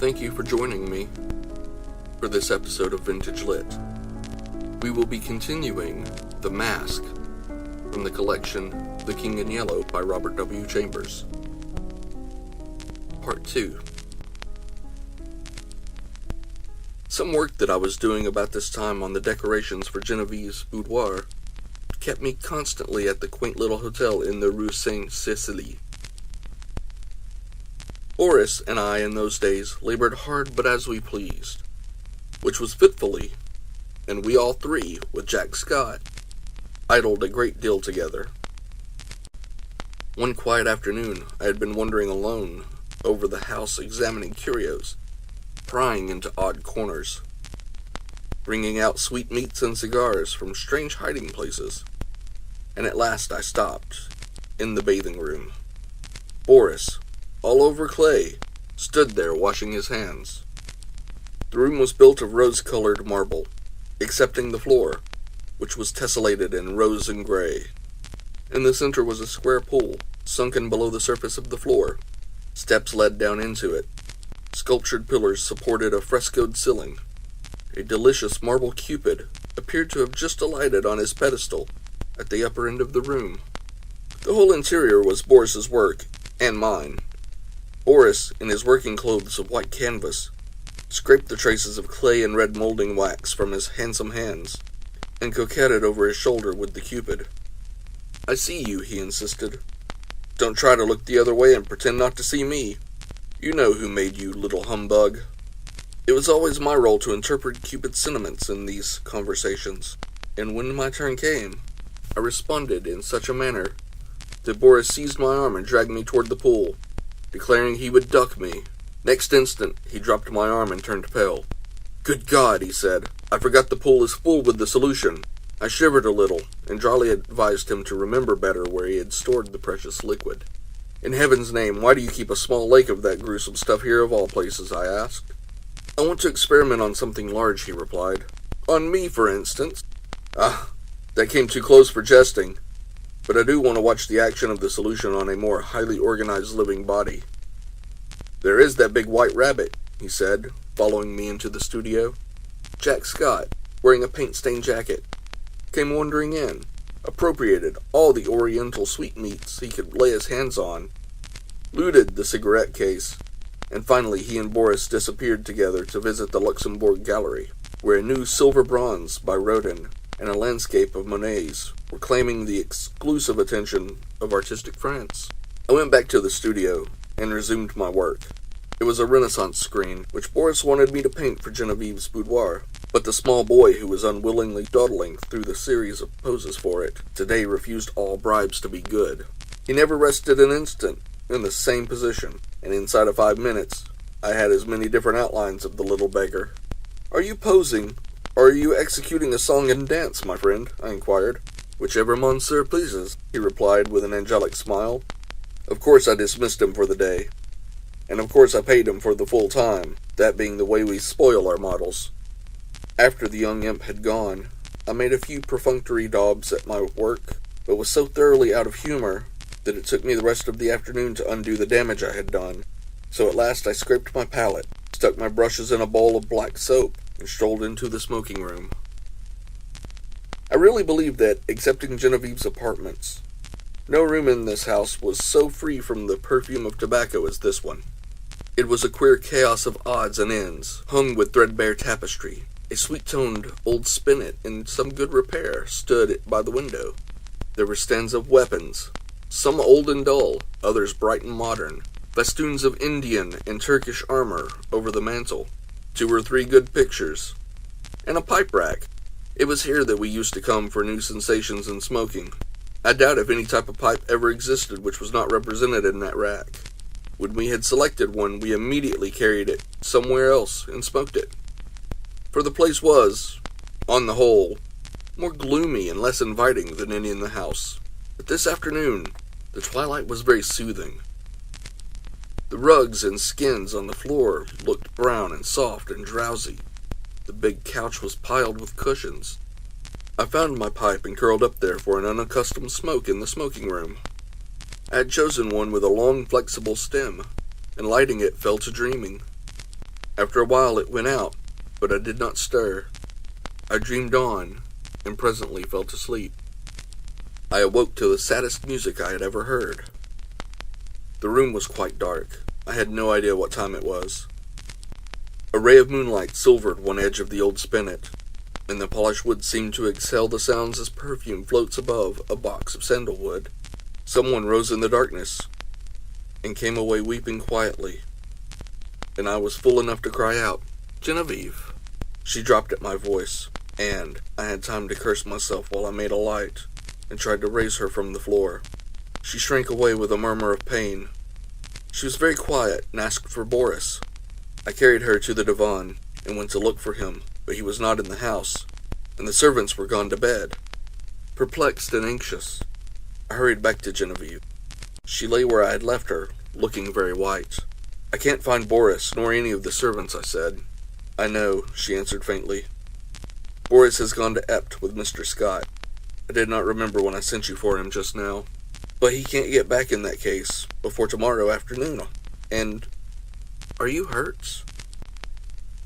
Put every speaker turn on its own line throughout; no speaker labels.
Thank you for joining me for this episode of Vintage Lit. We will be continuing The Mask from the collection The King in Yellow by Robert W. Chambers. Part 2. Some work that I was doing about this time on the decorations for Genevieve's boudoir kept me constantly at the quaint little hotel in the Rue Saint-Cécile. Boris and I in those days labored hard but as we pleased, which was fitfully, and we all three, with Jack Scott, idled a great deal together. One quiet afternoon I had been wandering alone over the house examining curios, prying into odd corners, bringing out sweetmeats and cigars from strange hiding places, and at last I stopped, in the bathing room. Boris, all over clay, stood there washing his hands. The room was built of rose-colored marble, excepting the floor, which was tessellated in rose and gray. In the center was a square pool, sunken below the surface of the floor. Steps led down into it. Sculptured pillars supported a frescoed ceiling. A delicious marble Cupid appeared to have just alighted on his pedestal at the upper end of the room. The whole interior was Boris's work, and mine. Boris, in his working clothes of white canvas, scraped the traces of clay and red molding wax from his handsome hands, and coquetted over his shoulder with the Cupid. "I see you," he insisted. "Don't try to look the other way and pretend not to see me. You know who made you, little humbug." It was always my role to interpret Cupid's sentiments in these conversations, and when my turn came, I responded in such a manner that Boris seized my arm and dragged me toward the pool, declaring he would duck me. Next instant, he dropped my arm and turned pale. "Good God," he said, "I forgot the pool is full with the solution." I shivered a little, and dryly advised him to remember better where he had stored the precious liquid. "In heaven's name, why do you keep a small lake of that gruesome stuff here of all places?" I asked. "I want to experiment on something large," he replied. "On me, for instance?" "Ah, that came too close for jesting. But I do want to watch the action of the solution on a more highly organized living body." "There is that big white rabbit," he said, following me into the studio. Jack Scott, wearing a paint-stained jacket, came wandering in, appropriated all the oriental sweetmeats he could lay his hands on, looted the cigarette case, and finally he and Boris disappeared together to visit the Luxembourg Gallery, where a new silver bronze by Rodin and a landscape of Monet's were claiming the exclusive attention of artistic France. I went back to the studio and resumed my work. It was a Renaissance screen, which Boris wanted me to paint for Genevieve's boudoir, but the small boy who was unwillingly dawdling through the series of poses for it today refused all bribes to be good. He never rested an instant in the same position, and inside of 5 minutes, I had as many different outlines of the little beggar. "Are you posing, or are you executing a song and dance, my friend?" I inquired. "Whichever monsieur pleases," he replied with an angelic smile. Of course I dismissed him for the day, and of course I paid him for the full time, that being the way we spoil our models. After the young imp had gone, I made a few perfunctory daubs at my work, but was so thoroughly out of humor that it took me the rest of the afternoon to undo the damage I had done. So at last I scraped my palette, stuck my brushes in a bowl of black soap, and strolled into the smoking room. I really believe that, excepting Genevieve's apartments, no room in this house was so free from the perfume of tobacco as this one. It was a queer chaos of odds and ends, hung with threadbare tapestry. A sweet-toned old spinet in some good repair stood by the window. There were stands of weapons, some old and dull, others bright and modern, festoons of Indian and Turkish armor over the mantel, 2 or 3 good pictures, and a pipe rack. It was here that we used to come for new sensations in smoking. I doubt if any type of pipe ever existed which was not represented in that rack. When we had selected one, we immediately carried it somewhere else and smoked it. For the place was, on the whole, more gloomy and less inviting than any in the house. But this afternoon, the twilight was very soothing. The rugs and skins on the floor looked brown and soft and drowsy. The big couch was piled with cushions. I found my pipe and curled up there for an unaccustomed smoke in the smoking room. I had chosen one with a long, flexible stem, and lighting it fell to dreaming. After a while it went out, but I did not stir. I dreamed on, and presently fell to sleep. I awoke to the saddest music I had ever heard. The room was quite dark. I had no idea what time it was. A ray of moonlight silvered one edge of the old spinet, and the polished wood seemed to exhale the sounds as perfume floats above a box of sandalwood. Someone rose in the darkness, and came away weeping quietly, and I was fool enough to cry out, "Genevieve!" She dropped at my voice, and I had time to curse myself while I made a light, and tried to raise her from the floor. She shrank away with a murmur of pain. She was very quiet, and asked for Boris. I carried her to the divan, and went to look for him, but he was not in the house, and the servants were gone to bed. Perplexed and anxious, I hurried back to Genevieve. She lay where I had left her, looking very white. "I can't find Boris, nor any of the servants," I said. "I know," she answered faintly. "Boris has gone to Ept with Mr. Scott. I did not remember when I sent you for him just now. But he can't get back in that case before tomorrow afternoon. And are you hurt?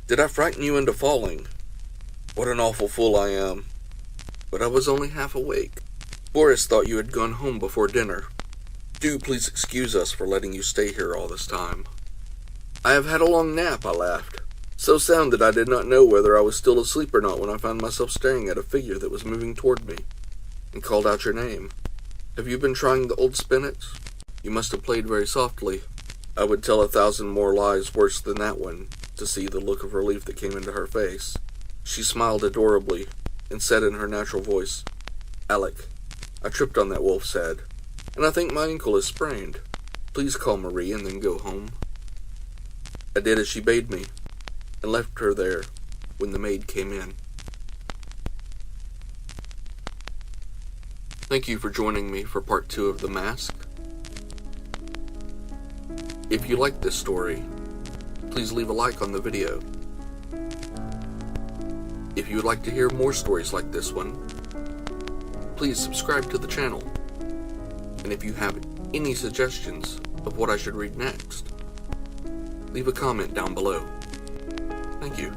Did I frighten you into falling? What an awful fool I am. But I was only half awake. Boris thought you had gone home before dinner. Do please excuse us for letting you stay here all this time." "I have had a long nap," I laughed. "So sound that I did not know whether I was still asleep or not when I found myself staring at a figure that was moving toward me, and called out your name. Have you been trying the old spinet? You must have played very softly. I would tell 1,000 more lies worse than that one, to see the look of relief that came into her face. She smiled adorably, and said in her natural voice, "Alec, I tripped on that wolf's head, and I think my ankle is sprained. Please call Marie and then go home." I did as she bade me, and left her there when the maid came in. Thank you for joining me for part 2 of The Mask. If you like this story, please leave a like on the video. If you would like to hear more stories like this one, please subscribe to the channel. And if you have any suggestions of what I should read next, leave a comment down below. Thank you.